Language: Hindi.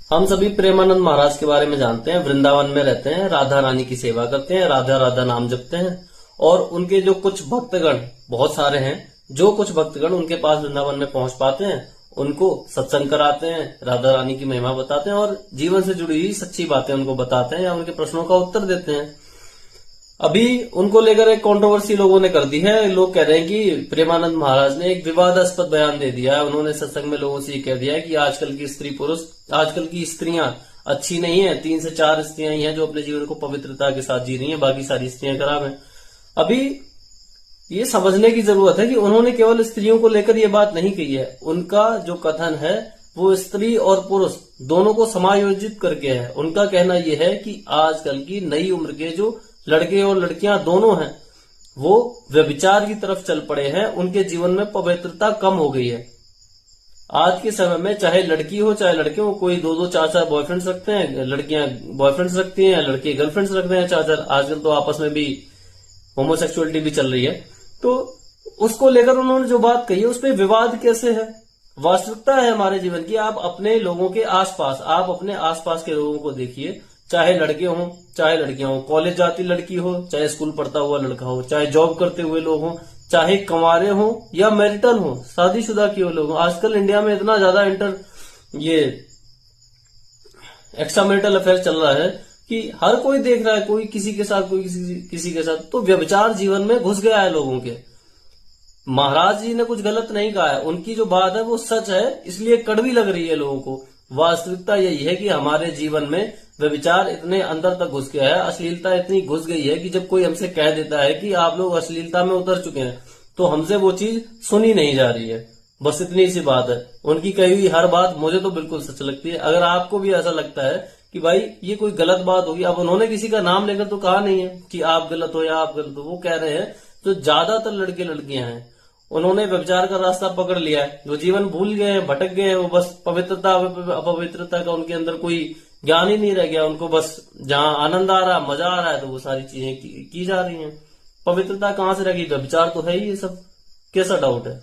हम सभी प्रेमानंद महाराज के बारे में जानते हैं। वृंदावन में रहते हैं, राधा रानी की सेवा करते हैं, राधा राधा नाम जपते हैं। और उनके जो कुछ भक्तगण, बहुत सारे हैं, जो कुछ भक्तगण उनके पास वृंदावन में पहुंच पाते हैं, उनको सत्संग कराते हैं, राधा रानी की महिमा बताते हैं और जीवन से जुड़ी हुई सच्ची बातें उनको बताते हैं या उनके प्रश्नों का उत्तर देते हैं। अभी उनको लेकर एक कंट्रोवर्सी लोगों ने कर दी है। लोग कह रहे हैं कि प्रेमानंद महाराज ने एक विवादास्पद बयान दे दिया है। उन्होंने सत्संग में लोगों से ये कह दिया है कि आजकल की स्त्री पुरुष, आजकल की स्त्रियां अच्छी नहीं है। 3 से 4 स्त्रियां ही हैं जो अपने जीवन को पवित्रता के साथ जी रही हैं, बाकी सारी स्त्रियां खराब हैं। अभी ये समझने की जरूरत है कि उन्होंने केवल स्त्रियों को लेकर ये बात नहीं कही है। उनका जो कथन है वो स्त्री और पुरुष दोनों को समायोजित करके है। उनका कहना यह है कि आजकल की नई उम्र के जो लड़के और लड़कियां दोनों हैं वो व्यभिचार की तरफ चल पड़े हैं। उनके जीवन में पवित्रता कम हो गई है। आज के समय में चाहे लड़की हो चाहे लड़के हो, कोई 2-2 4-4 बॉयफ्रेंड्स रखते हैं, लड़कियां बॉयफ्रेंड्स रखती हैं, लड़के गर्लफ्रेंड्स रखते हैं 4-4। आजकल तो आपस में भी होमोसेक्सुअलिटी भी चल रही है। तो उसको लेकर उन्होंने जो बात कही है उस पर विवाद कैसे है? वास्तविकता है हमारे जीवन की। आप अपने लोगों के आसपास, आप अपने आसपास के लोगों को देखिए, चाहे लड़के हों चाहे लड़कियां हो, कॉलेज जाती लड़की हो चाहे स्कूल पढ़ता हुआ लड़का हो, चाहे जॉब करते हुए लोग हों, चाहे कंवारे हों या मैरिटल हों, शादीशुदा किए लोग हों। आजकल इंडिया में इतना ज्यादा ये एक्स्ट्रा मैरिटल अफेयर चल रहा है कि हर कोई देख रहा है, कोई किसी के साथ, कोई किसी के साथ। तो व्यभिचार जीवन में घुस गया है लोगों के। महाराज जी ने कुछ गलत नहीं कहा है, उनकी जो बात है वो सच है, इसलिए कड़वी लग रही है लोगों को। वास्तविकता यही है कि हमारे जीवन में व्यभिचार इतने अंदर तक घुस गया है, अश्लीलता इतनी घुस गई है कि जब कोई हमसे कह देता है कि आप लोग अश्लीलता में उतर चुके हैं तो हमसे वो चीज सुनी नहीं जा रही है। बस इतनी सी बात है। उनकी कही हुई हर बात मुझे तो बिल्कुल सच लगती है। अगर आपको भी ऐसा लगता है कि भाई ये कोई गलत बात होगी, अब उन्होंने किसी का नाम लेकर तो कहा नहीं है कि आप गलत हो या आप गलत हो, वो कह रहे हैं तो ज्यादातर लड़के लड़कियां हैं उन्होंने व्यभिचार का रास्ता पकड़ लिया है, जो जीवन भूल गए हैं, भटक गए हैं। वो बस पवित्रता अपवित्रता का उनके अंदर कोई ज्ञान ही नहीं रह गया। उनको बस जहां आनंद आ रहा है, मजा आ रहा है, तो वो सारी चीजें की जा रही हैं। पवित्रता कहां से रहेगी? व्यभिचार तो है ही ये सब। कैसा डाउट है?